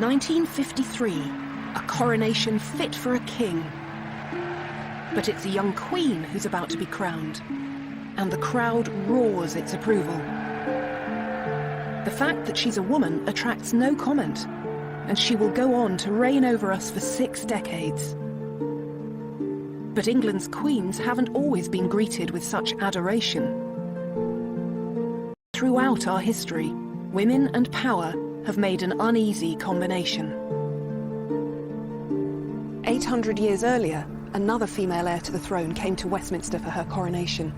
1953, a coronation fit for a king. But it's a young queen who's about to be crowned, and the crowd roars its approval. The fact that she's a woman attracts no comment, and she will go on to reign over us for 6 decades. But England's queens haven't always been greeted with such adoration. Throughout our history, women and power have made an uneasy combination. 800 years earlier, another female heir to the throne came to Westminster for her coronation.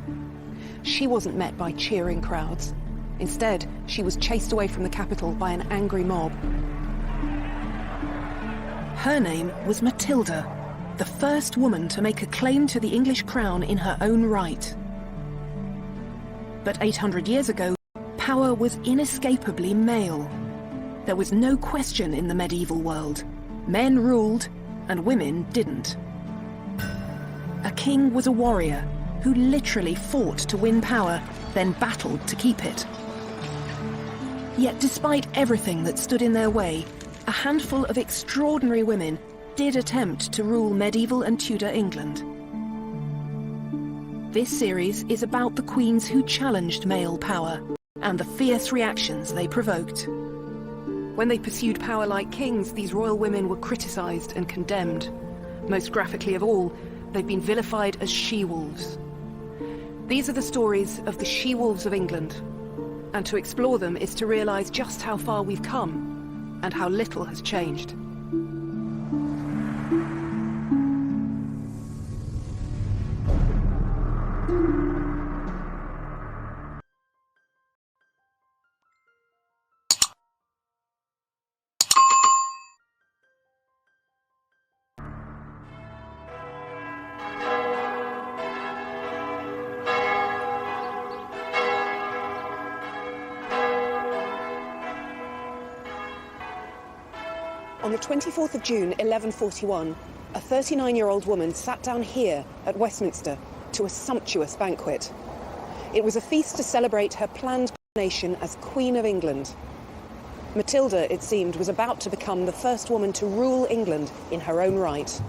She wasn't met by cheering crowds. Instead, she was chased away from the capital by an angry mob. Her name was Matilda, the first woman to make a claim to the English crown in her own right. But 800 years ago, power was inescapably male. There was no question in the medieval world. Men ruled, and women didn't. A king was a warrior who literally fought to win power, then battled to keep it. Yet despite everything that stood in their way, a handful of extraordinary women did attempt to rule medieval and Tudor England. This series is about the queens who challenged male power and the fierce reactions they provoked. When they pursued power like kings, these royal women were criticised and condemned. Most graphically of all, they've been vilified as she-wolves. These are the stories of the she-wolves of England. And to explore them is to realise just how far we've come and how little has changed. On the 24th of June, 1141, a 39-year-old woman sat down here at Westminster to a sumptuous banquet. It was a feast to celebrate her planned coronation as Queen of England. Matilda, it seemed, was about to become the first woman to rule England in her own right.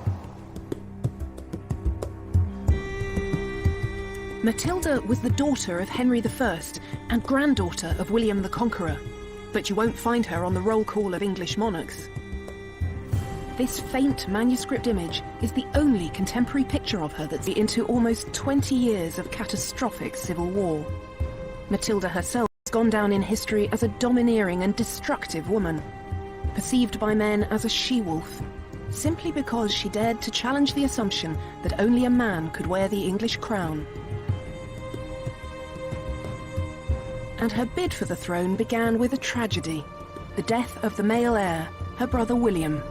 Matilda was the daughter of Henry I and granddaughter of William the Conqueror, but you won't find her on the roll call of English monarchs. This faint manuscript image is the only contemporary picture of her that's into almost 20 years of catastrophic civil war. Matilda herself has gone down in history as a domineering and destructive woman, perceived by men as a she-wolf, simply because she dared to challenge the assumption that only a man could wear the English crown. And her bid for the throne began with a tragedy, the death of the male heir, her brother William.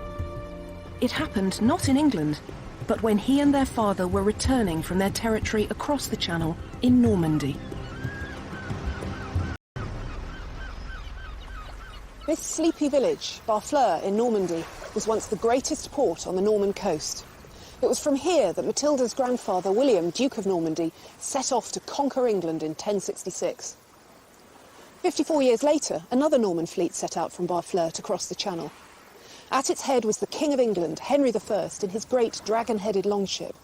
It happened not in England, but when he and their father were returning from their territory across the Channel in Normandy. This sleepy village, Barfleur in Normandy, was once the greatest port on the Norman coast. It was from here that Matilda's grandfather William, Duke of Normandy, set off to conquer England in 1066. 54 years later, another Norman fleet set out from Barfleur to cross the Channel. At its head was the King of England, Henry I, in his great dragon-headed longship.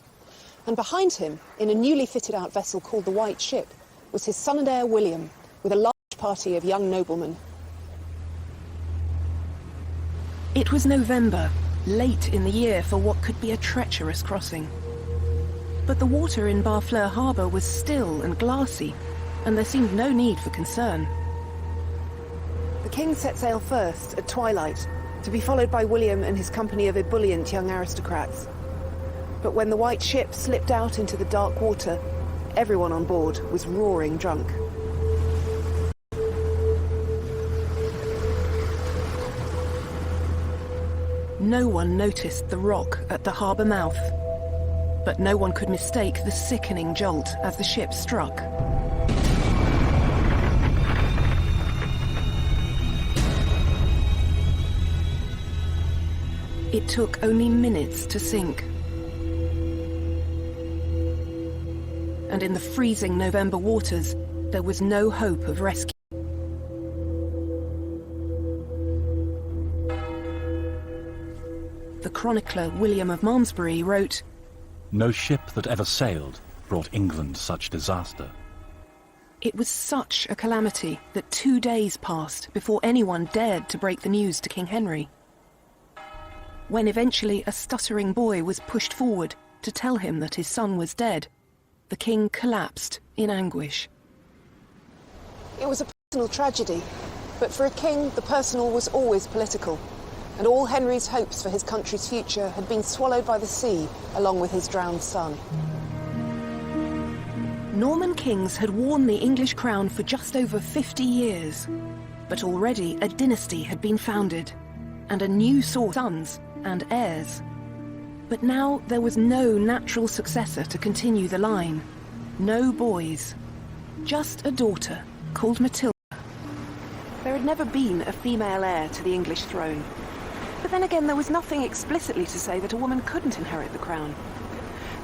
And behind him, in a newly fitted-out vessel called the White Ship, was his son and heir William, with a large party of young noblemen. It was November, late in the year for what could be a treacherous crossing. But the water in Barfleur harbour was still and glassy, and there seemed no need for concern. The king set sail first at twilight, to be followed by William and his company of ebullient young aristocrats. But when the White Ship slipped out into the dark water, everyone on board was roaring drunk. No one noticed the rock at the harbour mouth, but no one could mistake the sickening jolt as the ship struck. It took only minutes to sink. And in the freezing November waters, there was no hope of rescue. the chronicler William of Malmesbury wrote, "No ship that ever sailed brought England such disaster." "It was such a calamity that 2 days passed before anyone dared to break the news to King Henry. When eventually a stuttering boy was pushed forward to tell him that his son was dead, the king collapsed in anguish." It was a personal tragedy, but for a king, the personal was always political, and all Henry's hopes for his country's future had been swallowed by the sea, along with his drowned son. Norman kings had worn the English crown for just over 50 years, but already a dynasty had been founded, and a new source of sons and heirs. But now there was no natural successor to continue the line. No boys. Just a daughter called Matilda. There had never been a female heir to the English throne. But then again, there was nothing explicitly to say that a woman couldn't inherit the crown.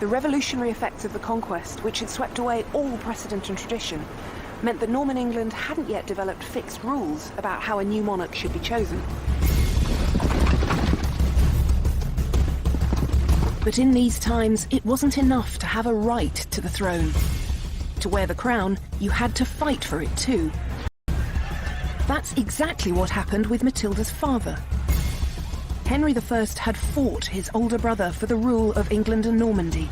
The revolutionary effects of the conquest, which had swept away all precedent and tradition, meant that Norman England hadn't yet developed fixed rules about how a new monarch should be chosen. But in these times, it wasn't enough to have a right to the throne. To wear the crown, you had to fight for it too. That's exactly what happened with Matilda's father. Henry I had fought his older brother for the rule of England and Normandy.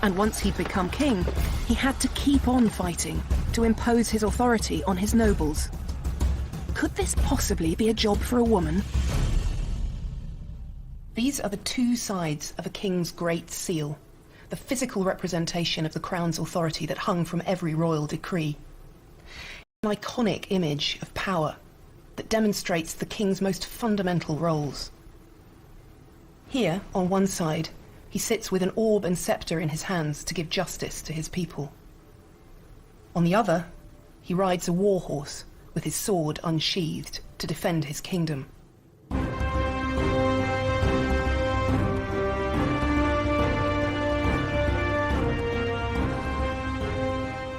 And once he'd become king, he had to keep on fighting to impose his authority on his nobles. Could this possibly be a job for a woman? These are the two sides of a king's great seal, the physical representation of the crown's authority that hung from every royal decree. An iconic image of power that demonstrates the king's most fundamental roles. Here, on one side, he sits with an orb and scepter in his hands to give justice to his people. On the other, he rides a war horse with his sword unsheathed to defend his kingdom.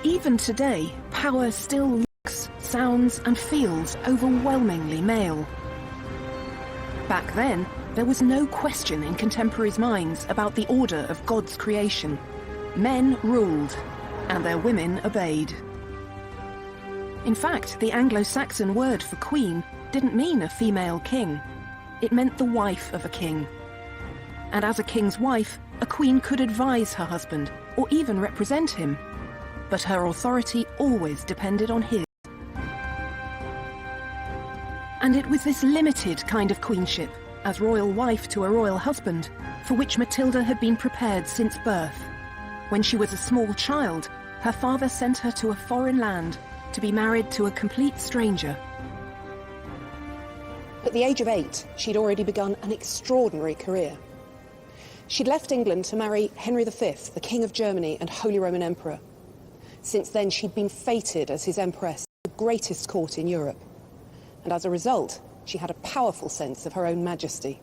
Even today, power still looks, sounds and feels overwhelmingly male. Back then, there was no question in contemporaries' minds about the order of God's creation. Men ruled, and their women obeyed. In fact, the Anglo-Saxon word for queen didn't mean a female king. It meant the wife of a king. And as a king's wife, a queen could advise her husband, or even represent him. But her authority always depended on his. And it was this limited kind of queenship, as royal wife to a royal husband, for which Matilda had been prepared since birth. When she was a small child, her father sent her to a foreign land to be married to a complete stranger. At the age of 8, she'd already begun an extraordinary career. She'd left England to marry Henry V, the King of Germany and Holy Roman Emperor. Since then, she'd been fated as his empress, the greatest court in Europe. And as a result, she had a powerful sense of her own majesty.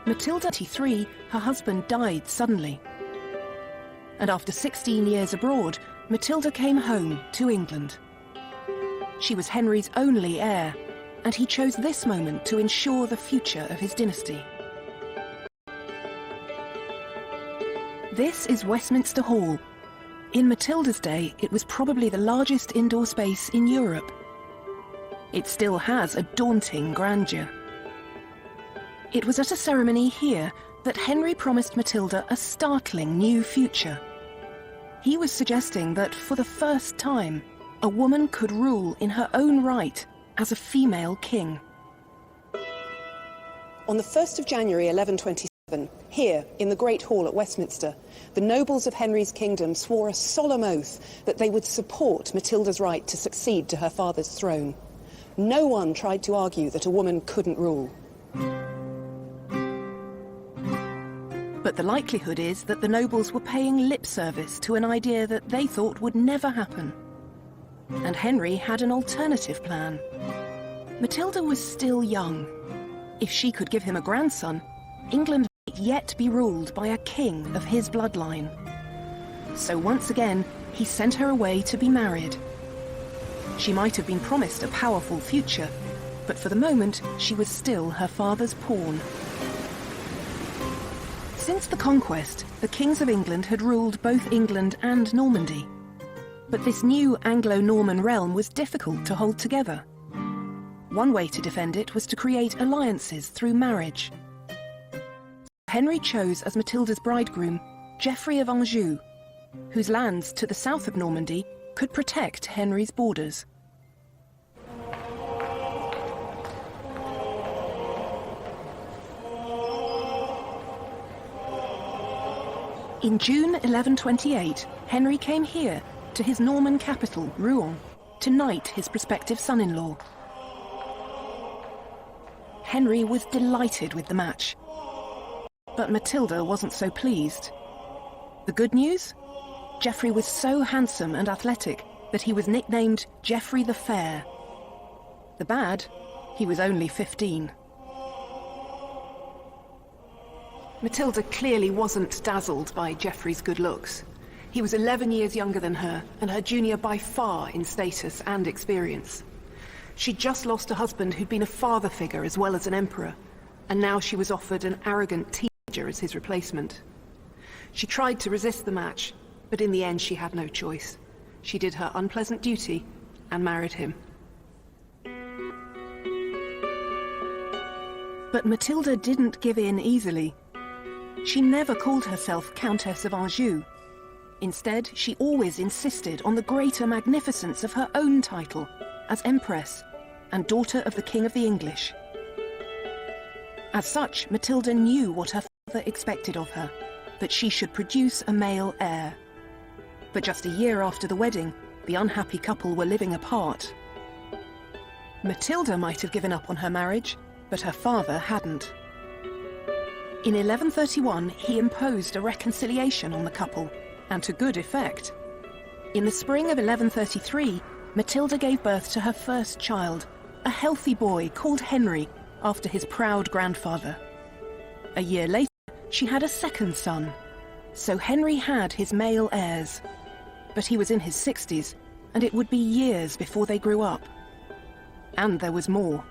Matilda, 23, her husband died suddenly. And after 16 years abroad, Matilda came home to England. She was Henry's only heir, and he chose this moment to ensure the future of his dynasty. This is Westminster Hall. In Matilda's day, it was probably the largest indoor space in Europe. It still has a daunting grandeur. It was at a ceremony here that Henry promised Matilda a startling new future. He was suggesting that for the first time, a woman could rule in her own right as a female king. On the 1st of January 1127, here in the Great Hall at Westminster, the nobles of Henry's kingdom swore a solemn oath that they would support Matilda's right to succeed to her father's throne. No one tried to argue that a woman couldn't rule. But the likelihood is that the nobles were paying lip service to an idea that they thought would never happen. And Henry had an alternative plan. Matilda was still young. If she could give him a grandson, England might yet be ruled by a king of his bloodline. So once again, he sent her away to be married. She might have been promised a powerful future, but for the moment, she was still her father's pawn. Since the conquest, the kings of England had ruled both England and Normandy. But this new Anglo-Norman realm was difficult to hold together. One way to defend it was to create alliances through marriage. Henry chose as Matilda's bridegroom Geoffrey of Anjou, whose lands to the south of Normandy could protect Henry's borders. In June 1128, Henry came here to his Norman capital, Rouen, to knight his prospective son-in-law. Henry was delighted with the match, but Matilda wasn't so pleased. The good news? Geoffrey was so handsome and athletic that he was nicknamed Geoffrey the Fair. The bad? He was only 15. Matilda clearly wasn't dazzled by Geoffrey's good looks. He was 11 years younger than her, and her junior by far in status and experience. She'd just lost a husband who'd been a father figure as well as an emperor, and now she was offered an arrogant teenager as his replacement. She tried to resist the match, but in the end she had no choice. She did her unpleasant duty and married him. But Matilda didn't give in easily. She never called herself Countess of Anjou. Instead, she always insisted on the greater magnificence of her own title as Empress and daughter of the King of the English. As such, Matilda knew what her father expected of her, that she should produce a male heir. But just a year after the wedding, the unhappy couple were living apart. Matilda might have given up on her marriage, but her father hadn't. In 1131, he imposed a reconciliation on the couple, and to good effect. In the spring of 1133, Matilda gave birth to her first child, a healthy boy called Henry, after his proud grandfather. A year later, she had a second son. So Henry had his male heirs. But he was in his 60s, and it would be years before they grew up. And there was more.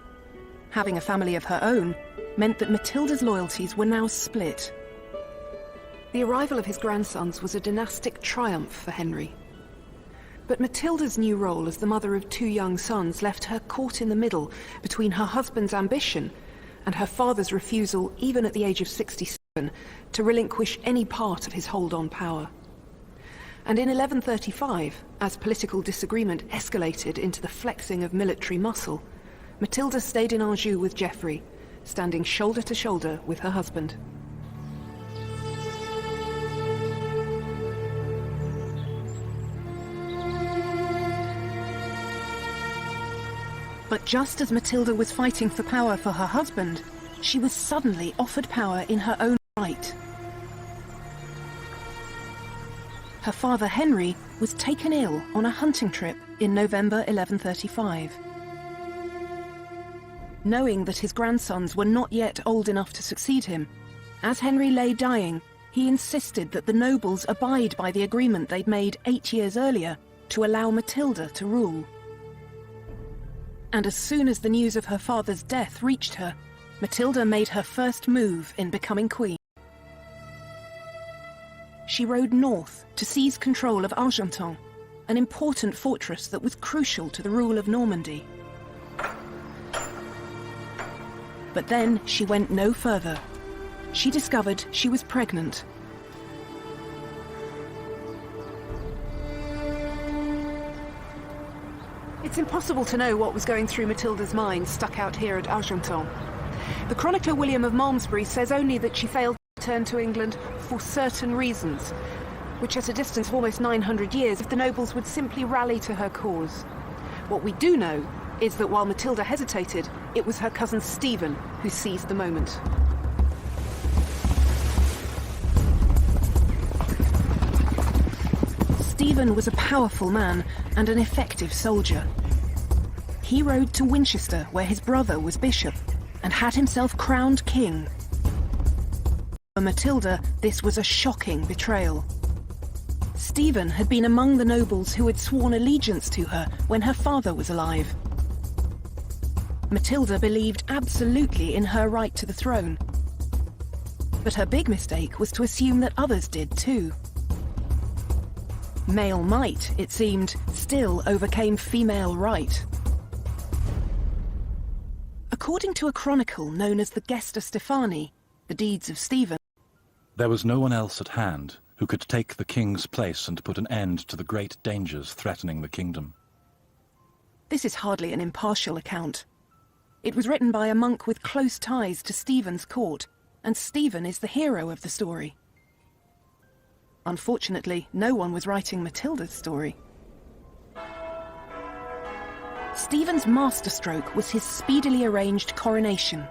Having a family of her own meant that Matilda's loyalties were now split. The arrival of his grandsons was a dynastic triumph for Henry. But Matilda's new role as the mother of two young sons left her caught in the middle between her husband's ambition and her father's refusal, even at the age of 67, to relinquish any part of his hold on power. And in 1135, as political disagreement escalated into the flexing of military muscle, Matilda stayed in Anjou with Geoffrey, standing shoulder to shoulder with her husband. But just as Matilda was fighting for power for her husband, she was suddenly offered power in her own right. Her father Henry was taken ill on a hunting trip in November 1135. Knowing that his grandsons were not yet old enough to succeed him, as Henry lay dying, he insisted that the nobles abide by the agreement they'd made 8 years earlier to allow Matilda to rule. And as soon as the news of her father's death reached her, Matilda made her first move in becoming queen. She rode north to seize control of Argentan, an important fortress that was crucial to the rule of Normandy. But then she went no further. She discovered she was pregnant. It's impossible to know what was going through Matilda's mind stuck out here at Argentan. The chronicler William of Malmesbury says only that she failed to return to England for certain reasons, which at a distance of almost 900 years, if the nobles would simply rally to her cause. What we do know is that while Matilda hesitated, it was her cousin Stephen who seized the moment. Stephen was a powerful man and an effective soldier. He rode to Winchester, where his brother was bishop, and had himself crowned king. For Matilda, this was a shocking betrayal. Stephen had been among the nobles who had sworn allegiance to her when her father was alive. Matilda believed absolutely in her right to the throne. But her big mistake was to assume that others did too. Male might, it seemed, still overcame female right. According to a chronicle known as the Gesta Stephani, the Deeds of Stephen, there was no one else at hand who could take the king's place and put an end to the great dangers threatening the kingdom. This is hardly an impartial account. It was written by a monk with close ties to Stephen's court, and Stephen is the hero of the story. Unfortunately, no one was writing Matilda's story. Stephen's masterstroke was his speedily arranged coronation.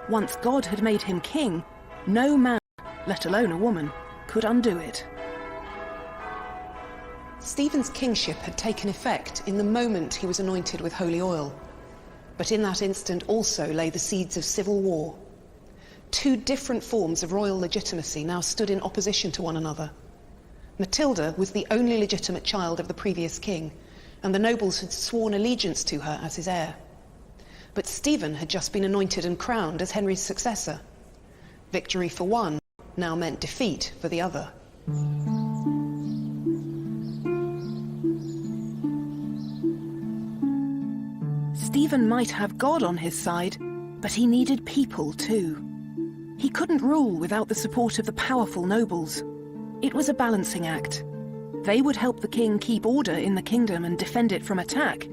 Once God had made him king, no man, let alone a woman, could undo it. Stephen's kingship had taken effect in the moment he was anointed with holy oil. But in that instant also lay the seeds of civil war. Two different forms of royal legitimacy now stood in opposition to one another. Matilda was the only legitimate child of the previous king, and the nobles had sworn allegiance to her as his heir. But Stephen had just been anointed and crowned as Henry's successor. Victory for one now meant defeat for the other. Stephen might have God on his side, but he needed people too. He couldn't rule without the support of the powerful nobles. It was a balancing act. They would help the king keep order in the kingdom and defend it from attack,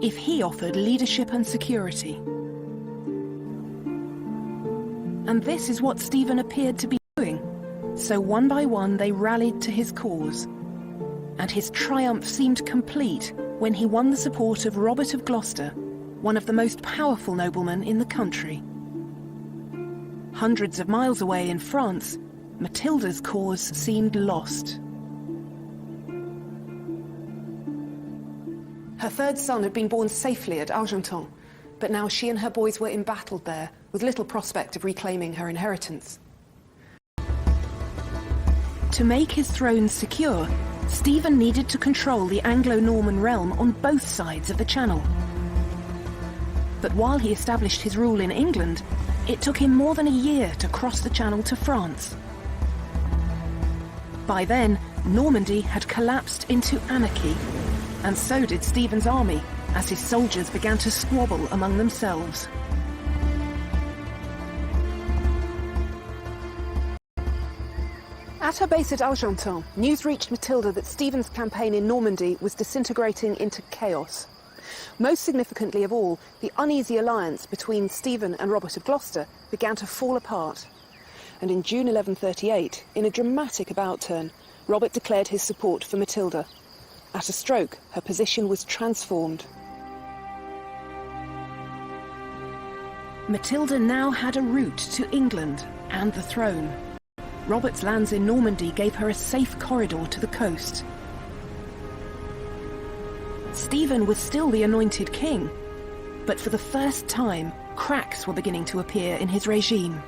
if he offered leadership and security. And this is what Stephen appeared to be doing. So one by one they rallied to his cause. And his triumph seemed complete when he won the support of Robert of Gloucester, one of the most powerful noblemen in the country. Hundreds of miles away in France, Matilda's cause seemed lost. Her third son had been born safely at Argenton, but now she and her boys were embattled there, with little prospect of reclaiming her inheritance. To make his throne secure, Stephen needed to control the Anglo-Norman realm on both sides of the Channel. But while he established his rule in England, it took him more than a year to cross the Channel to France. By then, Normandy had collapsed into anarchy, and so did Stephen's army, as his soldiers began to squabble among themselves. At her base at Argenton, news reached Matilda that Stephen's campaign in Normandy was disintegrating into chaos. Most significantly of all, the uneasy alliance between Stephen and Robert of Gloucester began to fall apart. And in June 1138, in a dramatic about-turn, Robert declared his support for Matilda. At a stroke, her position was transformed. Matilda now had a route to England and the throne. Robert's lands in Normandy gave her a safe corridor to the coast. Stephen was still the anointed king, but for the first time, cracks were beginning to appear in his regime.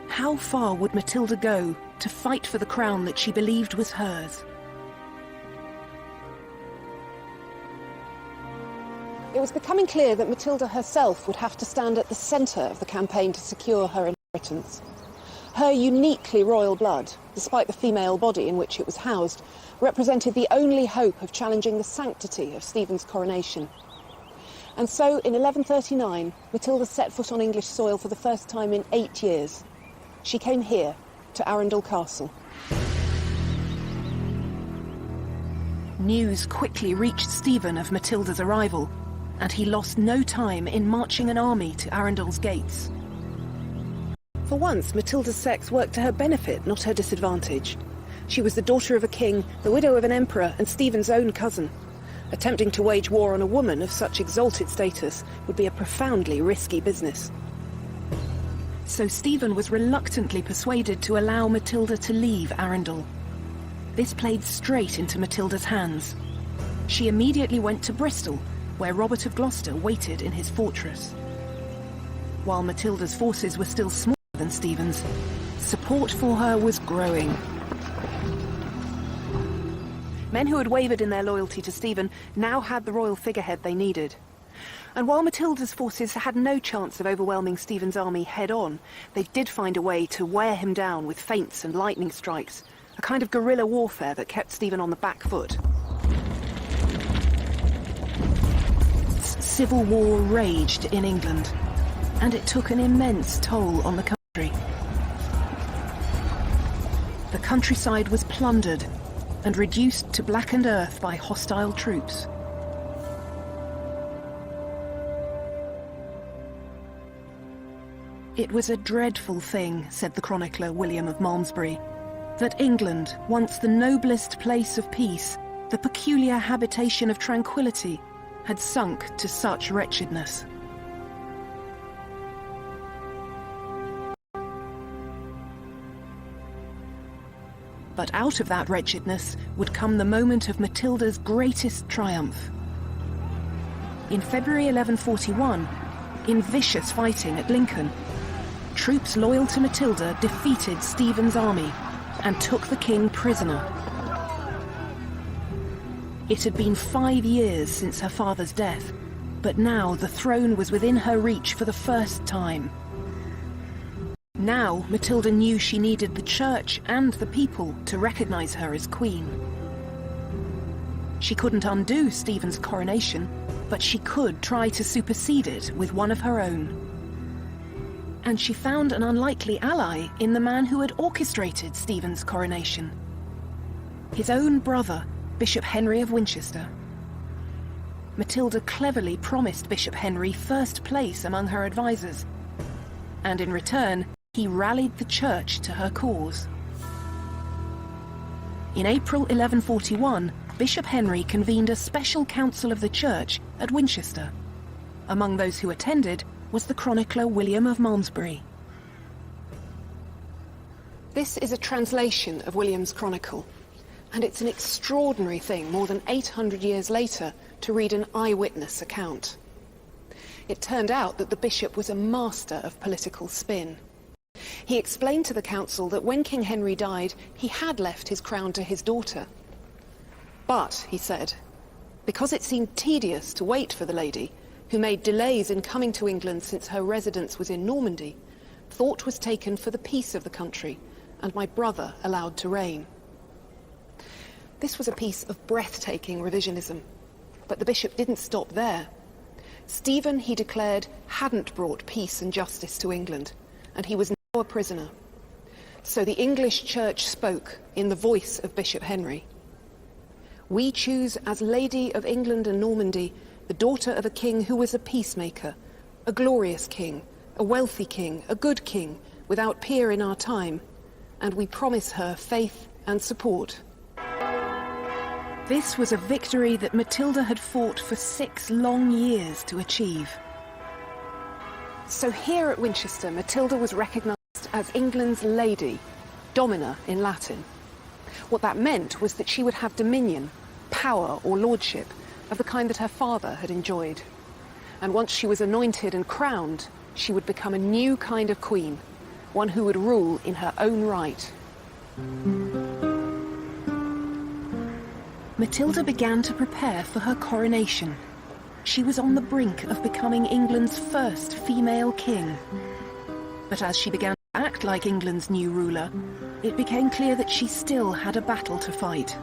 How far would Matilda go to fight for the crown that she believed was hers? It was becoming clear that Matilda herself would have to stand at the centre of the campaign to secure her inheritance. Her uniquely royal blood, despite the female body in which it was housed, represented the only hope of challenging the sanctity of Stephen's coronation. And so, in 1139, Matilda set foot on English soil for the first time in 8 years. She came here, to Arundel Castle. News quickly reached Stephen of Matilda's arrival, and he lost no time in marching an army to Arundel's gates. For once, Matilda's sex worked to her benefit, not her disadvantage. She was the daughter of a king, the widow of an emperor, and Stephen's own cousin. Attempting to wage war on a woman of such exalted status would be a profoundly risky business. So Stephen was reluctantly persuaded to allow Matilda to leave Arundel. This played straight into Matilda's hands. She immediately went to Bristol, where Robert of Gloucester waited in his fortress. While Matilda's forces were still smaller than Stephen's, support for her was growing. Men who had wavered in their loyalty to Stephen now had the royal figurehead they needed. And while Matilda's forces had no chance of overwhelming Stephen's army head-on, they did find a way to wear him down with feints and lightning strikes, a kind of guerrilla warfare that kept Stephen on the back foot. Civil war raged in England, and it took an immense toll on the country. The countryside was plundered and reduced to blackened earth by hostile troops. It was a dreadful thing, said the chronicler William of Malmesbury, that England, once the noblest place of peace, the peculiar habitation of tranquility, had sunk to such wretchedness. But out of that wretchedness would come the moment of Matilda's greatest triumph. In February 1141, in vicious fighting at Lincoln, troops loyal to Matilda defeated Stephen's army and took the king prisoner. It had been 5 years since her father's death, but now the throne was within her reach for the first time. Now Matilda knew she needed the church and the people to recognize her as queen. She couldn't undo Stephen's coronation, but she could try to supersede it with one of her own. And she found an unlikely ally in the man who had orchestrated Stephen's coronation. His own brother, Bishop Henry of Winchester. Matilda cleverly promised Bishop Henry first place among her advisors, and in return, he rallied the church to her cause. In April 1141, Bishop Henry convened a special council of the church at Winchester. Among those who attended was the chronicler William of Malmesbury. This is a translation of William's chronicle, and it's an extraordinary thing, more than 800 years later, to read an eyewitness account. It turned out that the bishop was a master of political spin. He explained to the council that when King Henry died, he had left his crown to his daughter. But, he said, because it seemed tedious to wait for the lady, who made delays in coming to England since her residence was in Normandy, thought was taken for the peace of the country, and my brother allowed to reign. This was a piece of breathtaking revisionism, but the bishop didn't stop there. Stephen, he declared, hadn't brought peace and justice to England, and he was now a prisoner. So the English church spoke in the voice of Bishop Henry. We choose as Lady of England and Normandy the daughter of a king who was a peacemaker, a glorious king, a wealthy king, a good king, without peer in our time, and we promise her faith and support. This was a victory that Matilda had fought for 6 long years to achieve. So here at Winchester, Matilda was recognised as England's lady, domina in Latin. What that meant was that she would have dominion, power or lordship of the kind that her father had enjoyed. And once she was anointed and crowned, she would become a new kind of queen, one who would rule in her own right. Matilda began to prepare for her coronation. She was on the brink of becoming England's first female king. But as she began to act like England's new ruler, it became clear that she still had a battle to fight.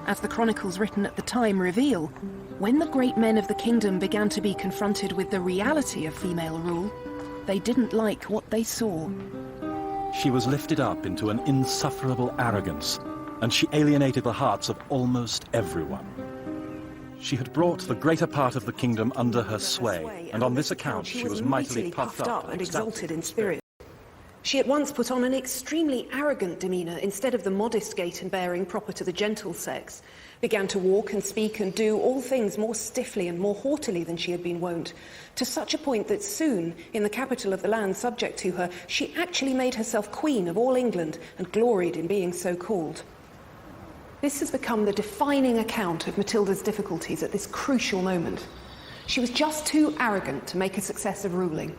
As the chronicles written at the time reveal, when the great men of the kingdom began to be confronted with the reality of female rule, they didn't like what they saw. She was lifted up into an insufferable arrogance, and she alienated the hearts of almost everyone. She had brought the greater part of the kingdom under her sway, and on this account she was mightily puffed up and exalted in spirit. She at once put on an extremely arrogant demeanour instead of the modest gait and bearing proper to the gentle sex, began to walk and speak and do all things more stiffly and more haughtily than she had been wont, to such a point that soon, in the capital of the land subject to her, she actually made herself queen of all England and gloried in being so called. This has become the defining account of Matilda's difficulties at this crucial moment. She was just too arrogant to make a success of ruling.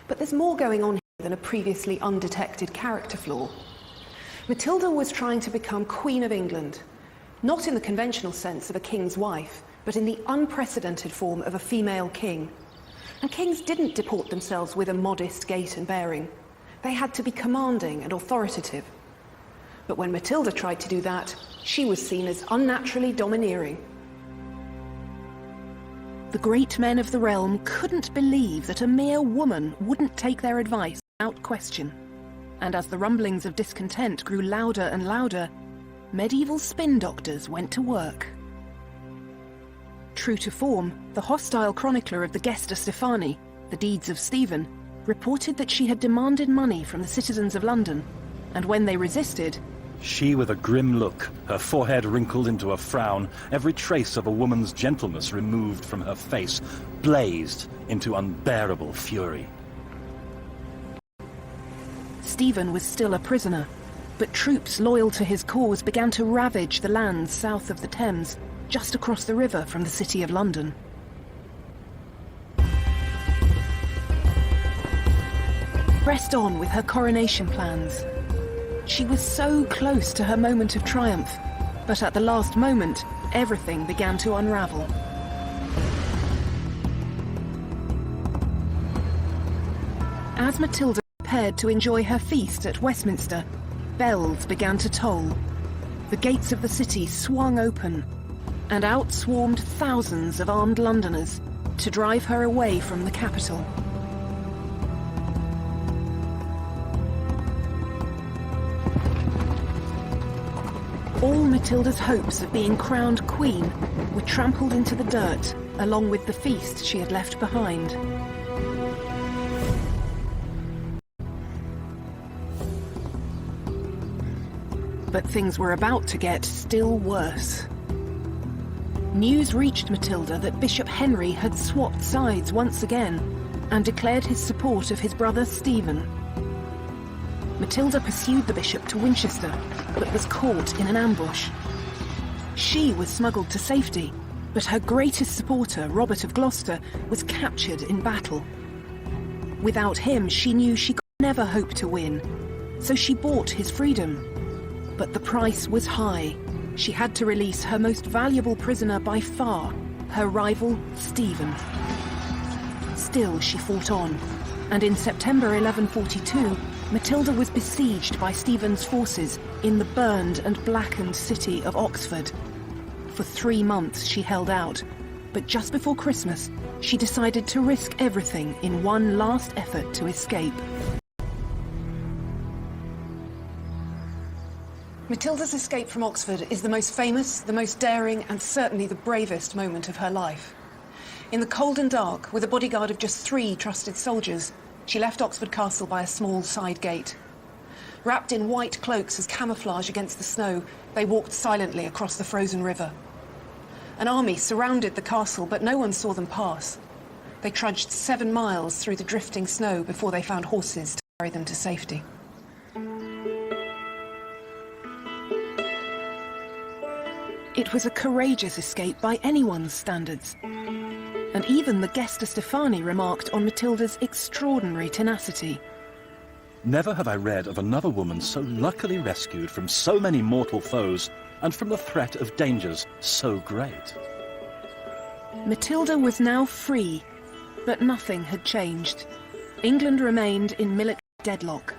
But there's more going on here than a previously undetected character flaw. Matilda was trying to become Queen of England, Not in the conventional sense of a king's wife, but in the unprecedented form of a female king. And kings didn't deport themselves with a modest gait and bearing. They had to be commanding and authoritative. But when Matilda tried to do that, she was seen as unnaturally domineering. The great men of the realm couldn't believe that a mere woman wouldn't take their advice without question. And as the rumblings of discontent grew louder and louder, medieval spin doctors went to work. True to form, the hostile chronicler of the Gesta Stephani, The Deeds of Stephen, reported that she had demanded money from the citizens of London, and when they resisted, she, with a grim look, her forehead wrinkled into a frown, every trace of a woman's gentleness removed from her face, blazed into unbearable fury. Stephen was still a prisoner, but troops loyal to his cause began to ravage the lands south of the Thames, just across the river from the City of London. Pressed on with her coronation plans. She was so close to her moment of triumph, but at the last moment, everything began to unravel. As Matilda prepared to enjoy her feast at Westminster, bells began to toll. The gates of the city swung open, and out swarmed thousands of armed Londoners to drive her away from the capital. All Matilda's hopes of being crowned queen were trampled into the dirt, along with the feast she had left behind. But things were about to get still worse. News reached Matilda that Bishop Henry had swapped sides once again and declared his support of his brother Stephen. Matilda pursued the bishop to Winchester, but was caught in an ambush. She was smuggled to safety, but her greatest supporter, Robert of Gloucester, was captured in battle. Without him, she knew she could never hope to win, so she bought his freedom. But the price was high. She had to release her most valuable prisoner by far, her rival, Stephen. Still, she fought on, and in September 1142, Matilda was besieged by Stephen's forces in the burned and blackened city of Oxford. For 3 months she held out, but just before Christmas, she decided to risk everything in one last effort to escape. Matilda's escape from Oxford is the most famous, the most daring, and certainly the bravest moment of her life. In the cold and dark, with a bodyguard of just 3 trusted soldiers, she left Oxford Castle by a small side gate. Wrapped in white cloaks as camouflage against the snow, they walked silently across the frozen river. An army surrounded the castle, but no one saw them pass. They trudged 7 miles through the drifting snow before they found horses to carry them to safety. It was a courageous escape by anyone's standards. And even the Gesta Stephani remarked on Matilda's extraordinary tenacity. Never have I read of another woman so luckily rescued from so many mortal foes and from the threat of dangers so great. Matilda was now free, but nothing had changed. England remained in military deadlock.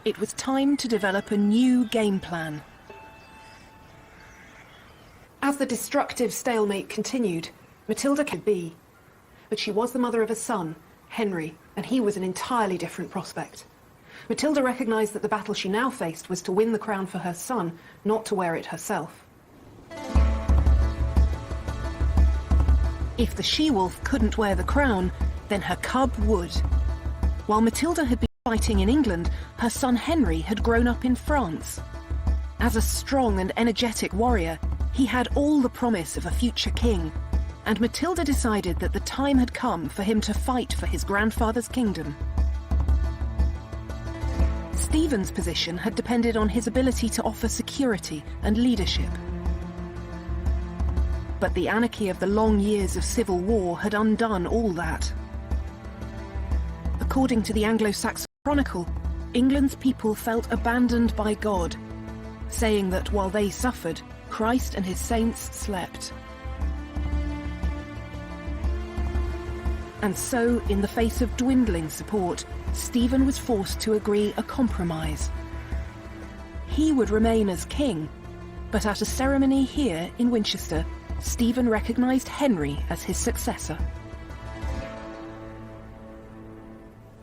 It was time to develop a new game plan. As the destructive stalemate continued, Matilda could be. But she was the mother of a son, Henry, and he was an entirely different prospect. Matilda recognised that the battle she now faced was to win the crown for her son, not to wear it herself. If the she-wolf couldn't wear the crown, then her cub would. While Matilda had been fighting in England, her son Henry had grown up in France. As a strong and energetic warrior, he had all the promise of a future king, and Matilda decided that the time had come for him to fight for his grandfather's kingdom. Stephen's position had depended on his ability to offer security and leadership. But the anarchy of the long years of civil war had undone all that. According to the Anglo-Saxon Chronicle, England's people felt abandoned by God, saying that while they suffered, Christ and his saints slept. And so, in the face of dwindling support, Stephen was forced to agree a compromise. He would remain as king, but at a ceremony here in Winchester, Stephen recognised Henry as his successor.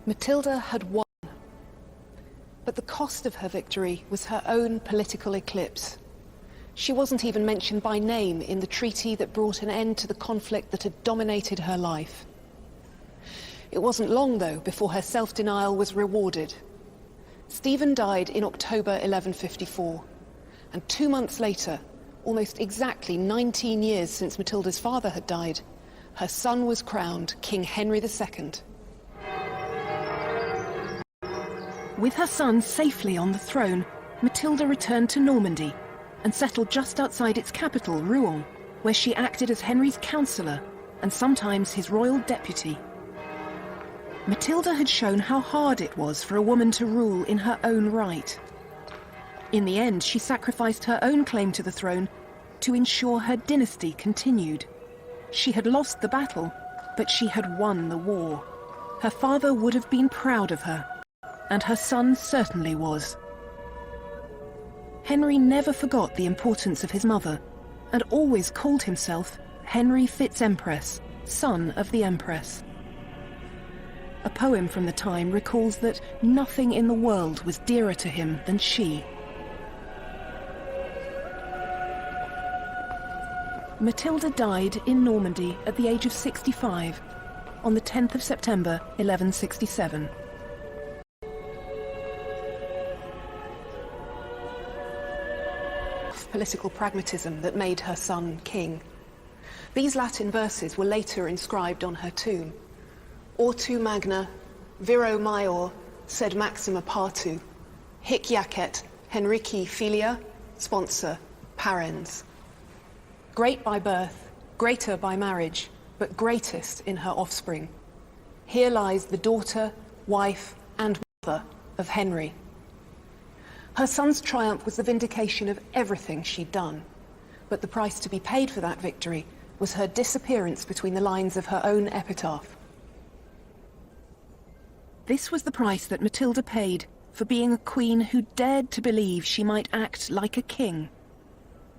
Matilda had won, but the cost of her victory was her own political eclipse. She wasn't even mentioned by name in the treaty that brought an end to the conflict that had dominated her life. It wasn't long, though, before her self-denial was rewarded. Stephen died in October 1154, and 2 months later, almost exactly 19 years since Matilda's father had died, her son was crowned King Henry II. With her son safely on the throne, Matilda returned to Normandy and settled just outside its capital, Rouen, where she acted as Henry's counsellor and sometimes his royal deputy. Matilda had shown how hard it was for a woman to rule in her own right. In the end, she sacrificed her own claim to the throne to ensure her dynasty continued. She had lost the battle, but she had won the war. Her father would have been proud of her, and her son certainly was. Henry never forgot the importance of his mother, and always called himself Henry Fitz-Empress, son of the Empress. A poem from the time recalls that nothing in the world was dearer to him than she. Matilda died in Normandy at the age of 65 on the 10th of September 1167. Political pragmatism that made her son king. These Latin verses were later inscribed on her tomb. Ortu magna, viro maior, sed maxima partu, hic jacet Henrici filia, sponsor, parens. Great by birth, greater by marriage, but greatest in her offspring. Here lies the daughter, wife, and mother of Henry. Her son's triumph was the vindication of everything she'd done, but the price to be paid for that victory was her disappearance between the lines of her own epitaph. This was the price that Matilda paid for being a queen who dared to believe she might act like a king.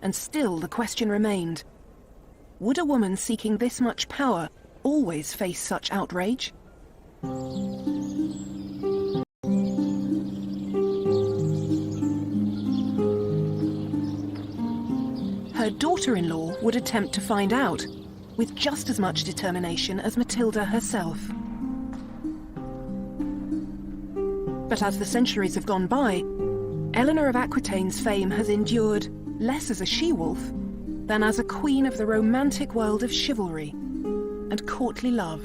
And still the question remained, would a woman seeking this much power always face such outrage? Her daughter-in-law would attempt to find out, with just as much determination as Matilda herself. But as the centuries have gone by, Eleanor of Aquitaine's fame has endured less as a she-wolf than as a queen of the romantic world of chivalry and courtly love.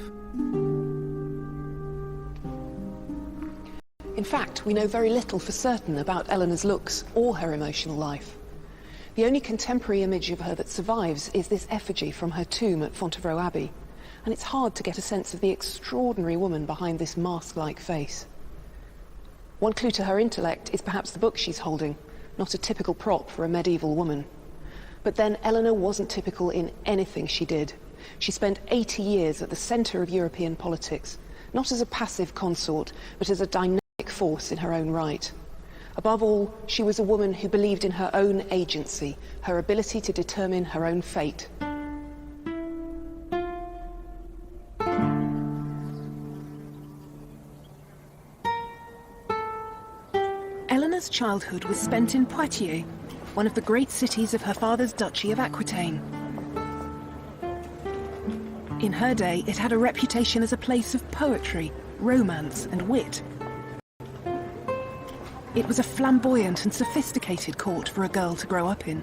In fact, we know very little for certain about Eleanor's looks or her emotional life. The only contemporary image of her that survives is this effigy from her tomb at Fontevraud Abbey, and it's hard to get a sense of the extraordinary woman behind this mask-like face. One clue to her intellect is perhaps the book she's holding, not a typical prop for a medieval woman. But then Eleanor wasn't typical in anything she did. She spent 80 years at the centre of European politics, not as a passive consort, but as a dynamic force in her own right. Above all, she was a woman who believed in her own agency, her ability to determine her own fate. Eleanor's childhood was spent in Poitiers, one of the great cities of her father's Duchy of Aquitaine. In her day, it had a reputation as a place of poetry, romance, and wit. It was a flamboyant and sophisticated court for a girl to grow up in.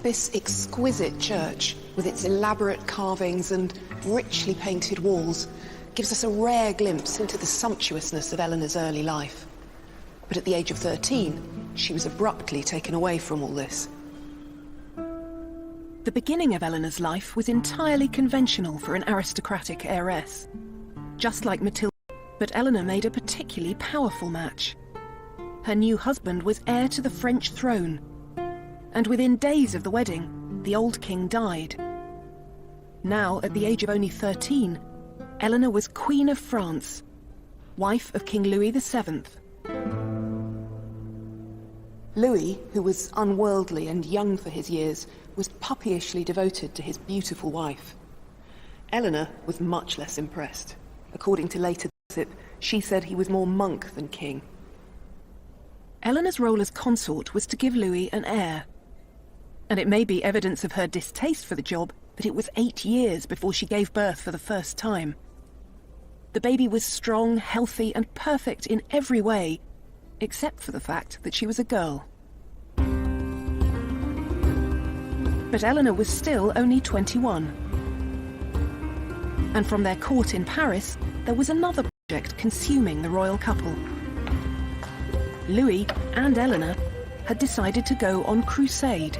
This exquisite church, with its elaborate carvings and richly painted walls, gives us a rare glimpse into the sumptuousness of Eleanor's early life. But at the age of 13, she was abruptly taken away from all this. The beginning of Eleanor's life was entirely conventional for an aristocratic heiress. Just like Matilda, but Eleanor made a particularly powerful match. her new husband was heir to the French throne, and within days of the wedding, the old king died. Now, at the age of only 13, Eleanor was Queen of France, wife of King Louis VII. Louis, who was unworldly and young for his years, was puppyishly devoted to his beautiful wife. Eleanor was much less impressed. According to later gossip, she said he was more monk than king. Eleanor's role as consort was to give Louis an heir. And it may be evidence of her distaste for the job that it was 8 years before she gave birth for the first time. The baby was strong, healthy, and perfect in every way, except for the fact that she was a girl. But Eleanor was still only 21. And from their court in Paris, there was another project consuming the royal couple. Louis and Eleanor had decided to go on crusade.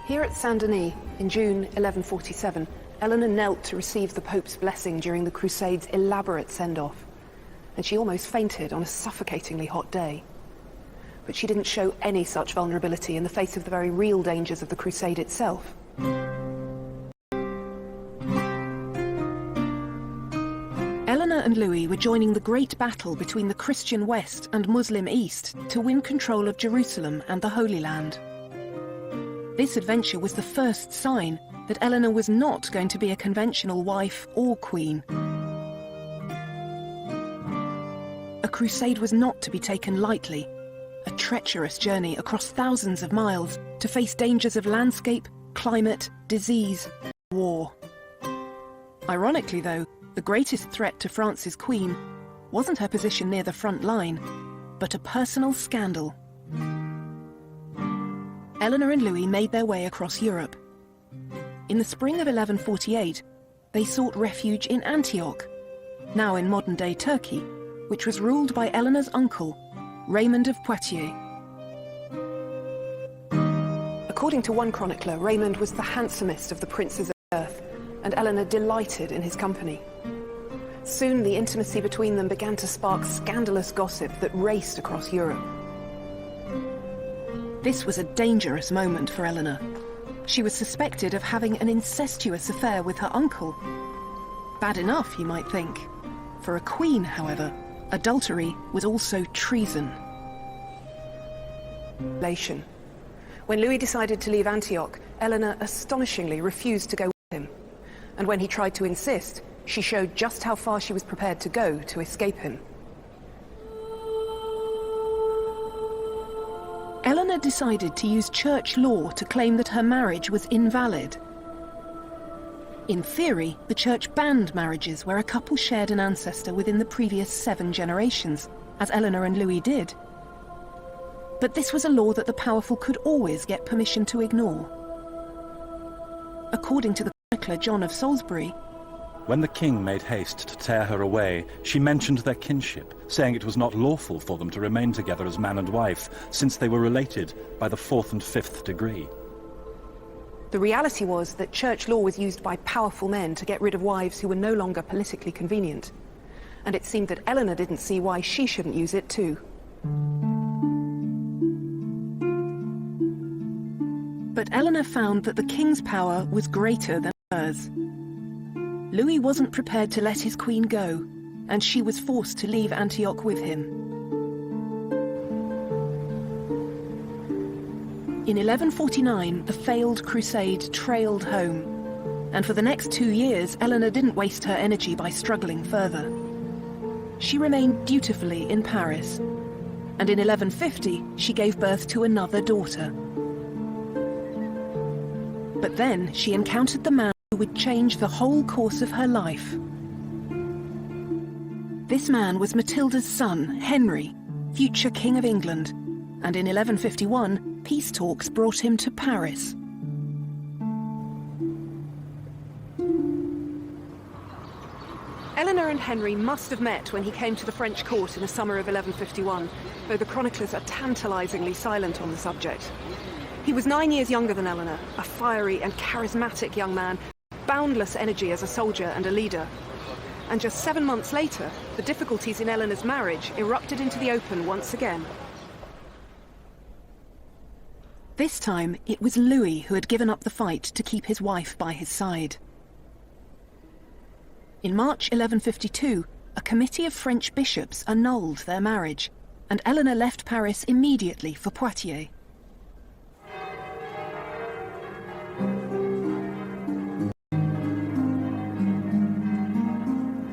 Here at Saint-Denis, in June 1147, Eleanor knelt to receive the Pope's blessing during the Crusade's elaborate send-off, and she almost fainted on a suffocatingly hot day. But she didn't show any such vulnerability in the face of the very real dangers of the Crusade itself. Eleanor and Louis were joining the great battle between the Christian West and Muslim East to win control of Jerusalem and the Holy Land. This adventure was the first sign that Eleanor was not going to be a conventional wife or queen. A crusade was not to be taken lightly, a treacherous journey across thousands of miles to face dangers of landscape, climate, disease, and war. Ironically, though, the greatest threat to France's queen wasn't her position near the front line, but a personal scandal. Eleanor and Louis made their way across Europe. In the spring of 1148, they sought refuge in Antioch, now in modern-day Turkey, which was ruled by Eleanor's uncle, Raymond of Poitiers. According to one chronicler, Raymond was the handsomest of the princes of earth, and Eleanor delighted in his company. Soon the intimacy between them began to spark scandalous gossip that raced across Europe. This was a dangerous moment for Eleanor. She was suspected of having an incestuous affair with her uncle. Bad enough, you might think. For a queen, however, adultery was also treason. When Louis decided to leave Antioch, Eleanor astonishingly refused to go with him. And when he tried to insist, she showed just how far she was prepared to go to escape him. Eleanor decided to use church law to claim that her marriage was invalid. In theory, the church banned marriages where a couple shared an ancestor within the previous 7 generations, as Eleanor and Louis did. But this was a law that the powerful could always get permission to ignore. According to the chronicler John of Salisbury, when the king made haste to tear her away, she mentioned their kinship, saying it was not lawful for them to remain together as man and wife, since they were related by the 4th and 5th degree. The reality was that church law was used by powerful men to get rid of wives who were no longer politically convenient. And it seemed that Eleanor didn't see why she shouldn't use it too. But Eleanor found that the king's power was greater than hers. Louis wasn't prepared to let his queen go, and she was forced to leave Antioch with him. In 1149, the failed crusade trailed home, and for the next 2 years, Eleanor didn't waste her energy by struggling further. She remained dutifully in Paris, and in 1150, she gave birth to another daughter. But then she encountered the man who would change the whole course of her life. This man was Matilda's son, Henry, future King of England, and in 1151, peace talks brought him to Paris. Eleanor and Henry must have met when he came to the French court in the summer of 1151, though the chroniclers are tantalizingly silent on the subject. He was 9 years younger than Eleanor, a fiery and charismatic young man, boundless energy as a soldier and a leader. And just 7 months later, the difficulties in Eleanor's marriage erupted into the open once again. This time, it was Louis who had given up the fight to keep his wife by his side. In March 1152, a committee of French bishops annulled their marriage, and Eleanor left Paris immediately for Poitiers.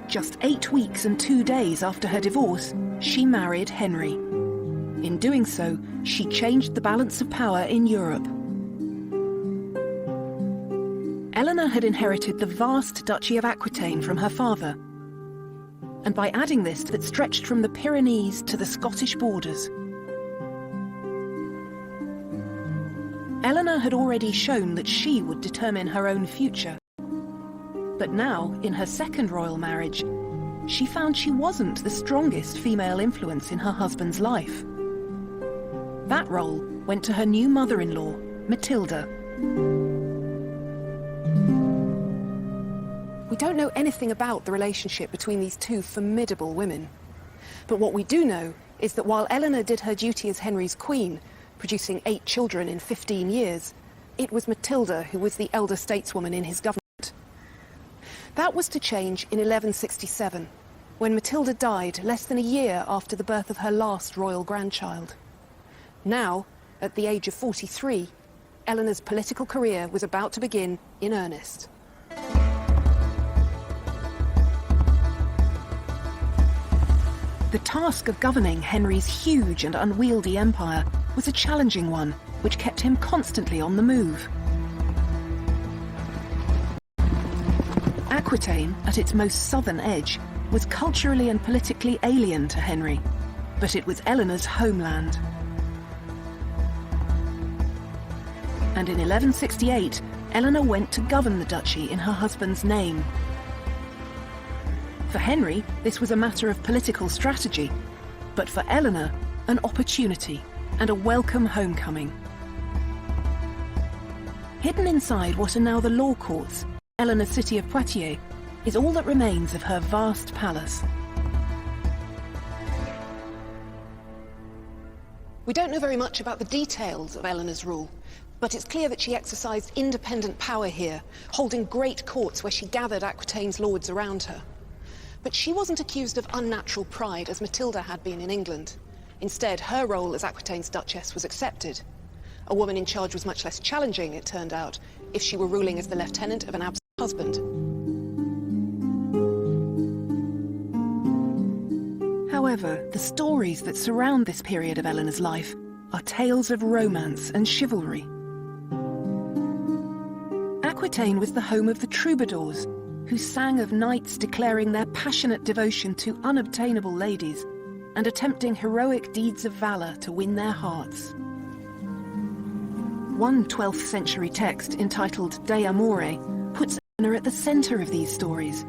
Just 8 weeks and 2 days after her divorce, she married Henry. In doing so, she changed the balance of power in Europe. Eleanor had inherited the vast Duchy of Aquitaine from her father, and by adding this that stretched from the Pyrenees to the Scottish borders. Eleanor had already shown that she would determine her own future. But now, in her second royal marriage, she found she wasn't the strongest female influence in her husband's life. That role went to her new mother-in-law, Matilda. We don't know anything about the relationship between these two formidable women. But what we do know is that while Eleanor did her duty as Henry's queen, producing 8 children in 15 years, it was Matilda who was the elder stateswoman in his government. That was to change in 1167, when Matilda died less than a year after the birth of her last royal grandchild. Now, at the age of 43, Eleanor's political career was about to begin in earnest. The task of governing Henry's huge and unwieldy empire was a challenging one, which kept him constantly on the move. Aquitaine, at its most southern edge, was culturally and politically alien to Henry, but it was Eleanor's homeland. And in 1168, Eleanor went to govern the duchy in her husband's name. For Henry, this was a matter of political strategy, but for Eleanor, an opportunity and a welcome homecoming. Hidden inside what are now the law courts, Eleanor's city of Poitiers is all that remains of her vast palace. We don't know very much about the details of Eleanor's rule, but it's clear that she exercised independent power here, holding great courts where she gathered Aquitaine's lords around her. But she wasn't accused of unnatural pride as Matilda had been in England. Instead, her role as Aquitaine's duchess was accepted. A woman in charge was much less challenging, it turned out, if she were ruling as the lieutenant of an absent husband. However, the stories that surround this period of Eleanor's life are tales of romance and chivalry. Aquitaine was the home of the troubadours, who sang of knights declaring their passionate devotion to unobtainable ladies and attempting heroic deeds of valor to win their hearts. One 12th century text entitled De Amore puts Eleanor at the center of these stories,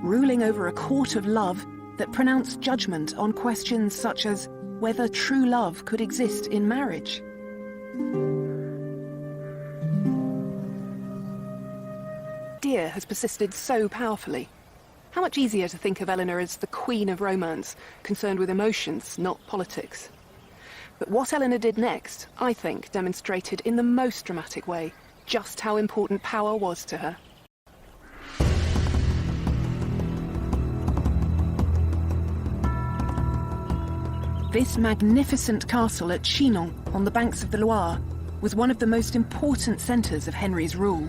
ruling over a court of love that pronounced judgment on questions such as whether true love could exist in marriage. Idea has persisted so powerfully. How much easier to think of Eleanor as the queen of romance, concerned with emotions, not politics. But what Eleanor did next, I think, demonstrated in the most dramatic way just how important power was to her. This magnificent castle at Chinon, on the banks of the Loire, was one of the most important centres of Henry's rule.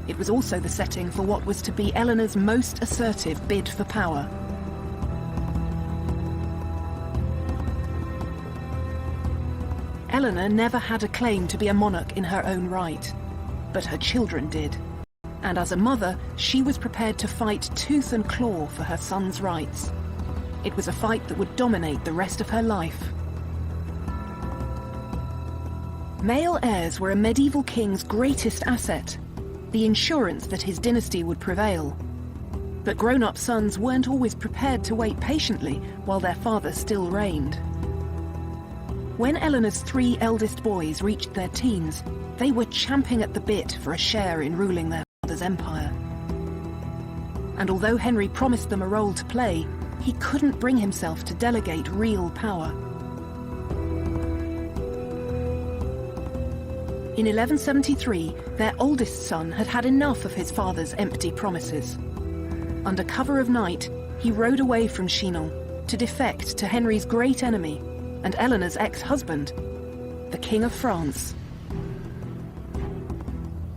It was also the setting for what was to be Eleanor's most assertive bid for power. Eleanor never had a claim to be a monarch in her own right, but her children did. And as a mother, she was prepared to fight tooth and claw for her son's rights. It was a fight that would dominate the rest of her life. Male heirs were a medieval king's greatest asset, the insurance that his dynasty would prevail. But grown-up sons weren't always prepared to wait patiently while their father still reigned. When Eleanor's 3 eldest boys reached their teens, they were champing at the bit for a share in ruling their father's empire. And although Henry promised them a role to play, he couldn't bring himself to delegate real power. In 1173, their oldest son had had enough of his father's empty promises. Under cover of night, he rode away from Chinon to defect to Henry's great enemy and Eleanor's ex-husband, the King of France.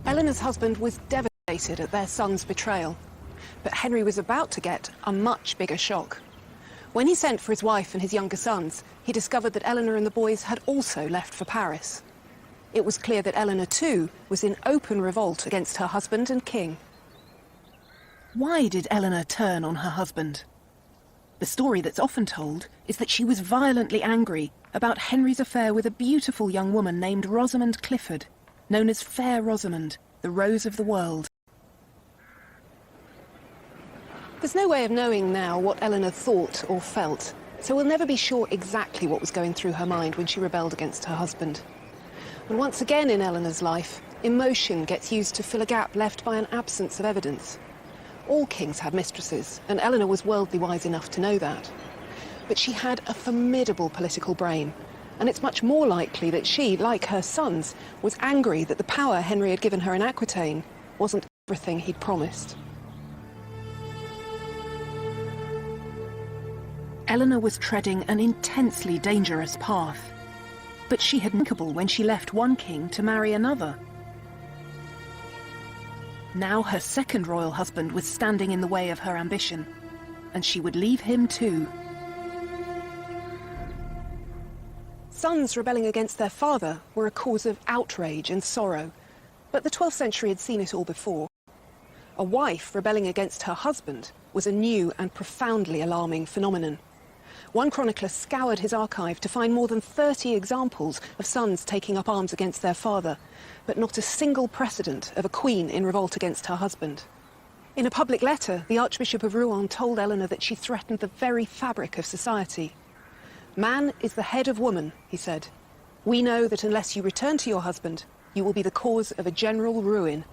Eleanor's husband was devastated at their son's betrayal, but Henry was about to get a much bigger shock. When he sent for his wife and his younger sons, he discovered that Eleanor and the boys had also left for Paris. It was clear that Eleanor, too, was in open revolt against her husband and king. Why did Eleanor turn on her husband? The story that's often told is that she was violently angry about Henry's affair with a beautiful young woman named Rosamond Clifford, known as Fair Rosamond, the Rose of the World. There's no way of knowing now what Eleanor thought or felt, so we'll never be sure exactly what was going through her mind when she rebelled against her husband. And once again in Eleanor's life, emotion gets used to fill a gap left by an absence of evidence. All kings had mistresses, and Eleanor was worldly wise enough to know that. But she had a formidable political brain, and it's much more likely that she, like her sons, was angry that the power Henry had given her in Aquitaine wasn't everything he'd promised. Eleanor was treading an intensely dangerous path, but she had thinkable when she left one king to marry another. Now her second royal husband was standing in the way of her ambition, and she would leave him too. Sons rebelling against their father were a cause of outrage and sorrow, but the 12th century had seen it all before. A wife rebelling against her husband was a new and profoundly alarming phenomenon. One chronicler scoured his archive to find more than 30 examples of sons taking up arms against their father, but not a single precedent of a queen in revolt against her husband. In a public letter, the Archbishop of Rouen told Eleanor that she threatened the very fabric of society. "Man is the head of woman," he said. "We know that unless you return to your husband, you will be the cause of a general ruin."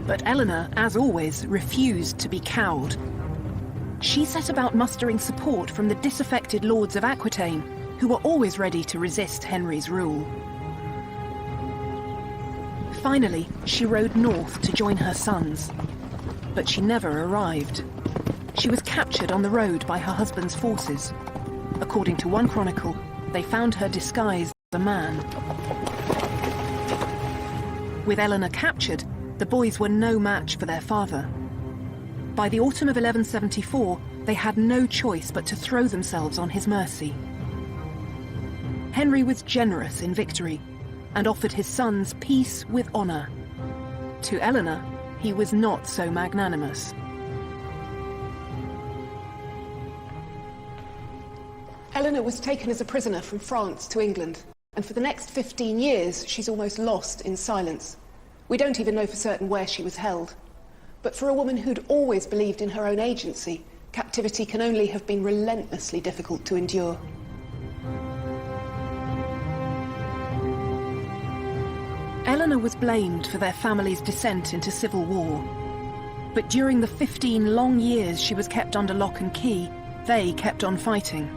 But Eleanor, as always, refused to be cowed. She set about mustering support from the disaffected lords of Aquitaine, who were always ready to resist Henry's rule. Finally, she rode north to join her sons. But she never arrived. She was captured on the road by her husband's forces. According to one chronicle, they found her disguised as a man. With Eleanor captured, the boys were no match for their father. By the autumn of 1174, they had no choice but to throw themselves on his mercy. Henry was generous in victory and offered his sons peace with honour. To Eleanor, he was not so magnanimous. Eleanor was taken as a prisoner from France to England, and for the next 15 years she's almost lost in silence. We don't even know for certain where she was held. But for a woman who'd always believed in her own agency, captivity can only have been relentlessly difficult to endure. Eleanor was blamed for their family's descent into civil war. But during the 15 long years she was kept under lock and key, they kept on fighting.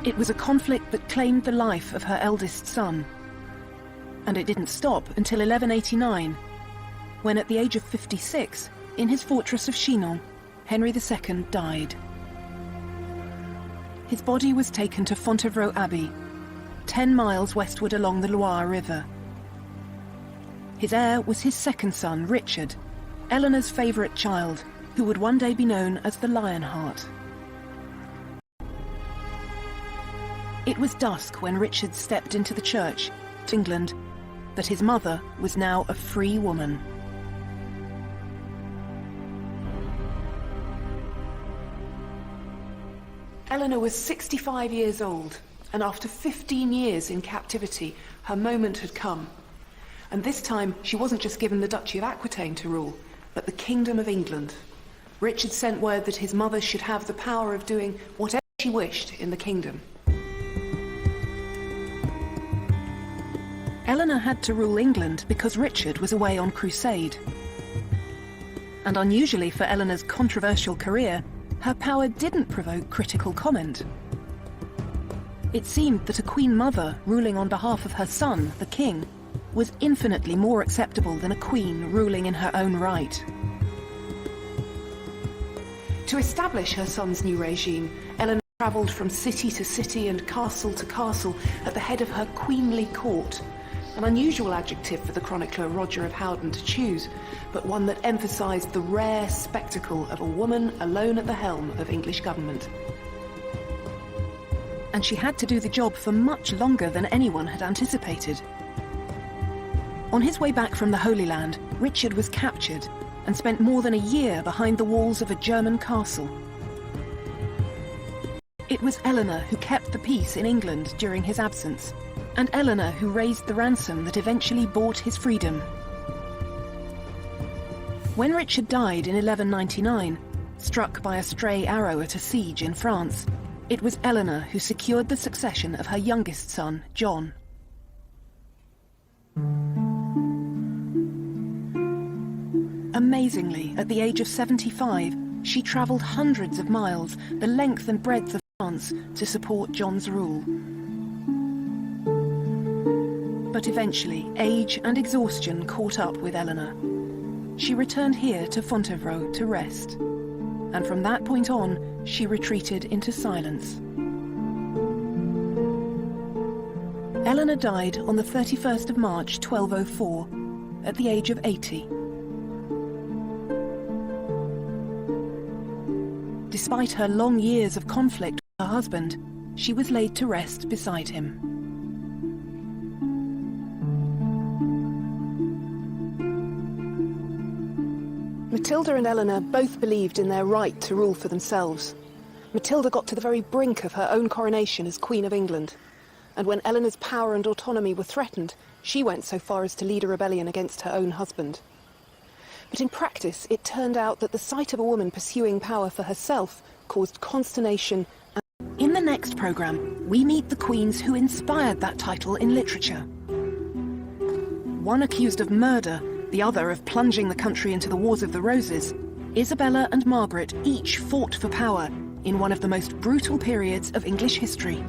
It was a conflict that claimed the life of her eldest son. And it didn't stop until 1189, when at the age of 56, in his fortress of Chinon, Henry II died. His body was taken to Fontevraud Abbey, 10 miles westward along the Loire River. His heir was his second son, Richard, Eleanor's favourite child, who would one day be known as the Lionheart. It was dusk when Richard stepped into the church, England, but his mother was now a free woman. Eleanor was 65 years old, and after 15 years in captivity, her moment had come. And this time, she wasn't just given the Duchy of Aquitaine to rule, but the Kingdom of England. Richard sent word that his mother should have the power of doing whatever she wished in the kingdom. Eleanor had to rule England because Richard was away on crusade. And unusually for Eleanor's controversial career, her power didn't provoke critical comment. It seemed that a Queen Mother ruling on behalf of her son, the King, was infinitely more acceptable than a queen ruling in her own right. To establish her son's new regime, Eleanor travelled from city to city and castle to castle at the head of her queenly court, an unusual adjective for the chronicler Roger of Howden to choose, but one that emphasised the rare spectacle of a woman alone at the helm of English government. And she had to do the job for much longer than anyone had anticipated. On his way back from the Holy Land, Richard was captured and spent more than a year behind the walls of a German castle. It was Eleanor who kept the peace in England during his absence, and Eleanor who raised the ransom that eventually bought his freedom. When Richard died in 1199, struck by a stray arrow at a siege in France, it was Eleanor who secured the succession of her youngest son, John. Amazingly, at the age of 75, she travelled hundreds of miles, the length and breadth of France, to support John's rule. But eventually, age and exhaustion caught up with Eleanor. She returned here to Fontevraud to rest, and from that point on, she retreated into silence. Eleanor died on the 31st of March 1204, at the age of 80. Despite her long years of conflict with her husband, she was laid to rest beside him. Matilda and Eleanor both believed in their right to rule for themselves. Matilda got to the very brink of her own coronation as Queen of England. And when Eleanor's power and autonomy were threatened, she went so far as to lead a rebellion against her own husband. But in practice, it turned out that the sight of a woman pursuing power for herself caused consternation. In the next programme, we meet the queens who inspired that title in literature. One accused of murder, the other of plunging the country into the Wars of the Roses, Isabella and Margaret each fought for power in one of the most brutal periods of English history.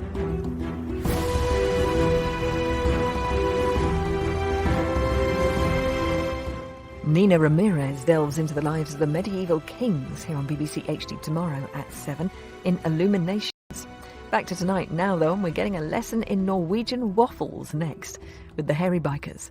Nina Ramirez delves into the lives of the medieval kings here on BBC HD tomorrow at 7 in Illuminations. Back to tonight now, though, and we're getting a lesson in Norwegian waffles next with the Hairy Bikers.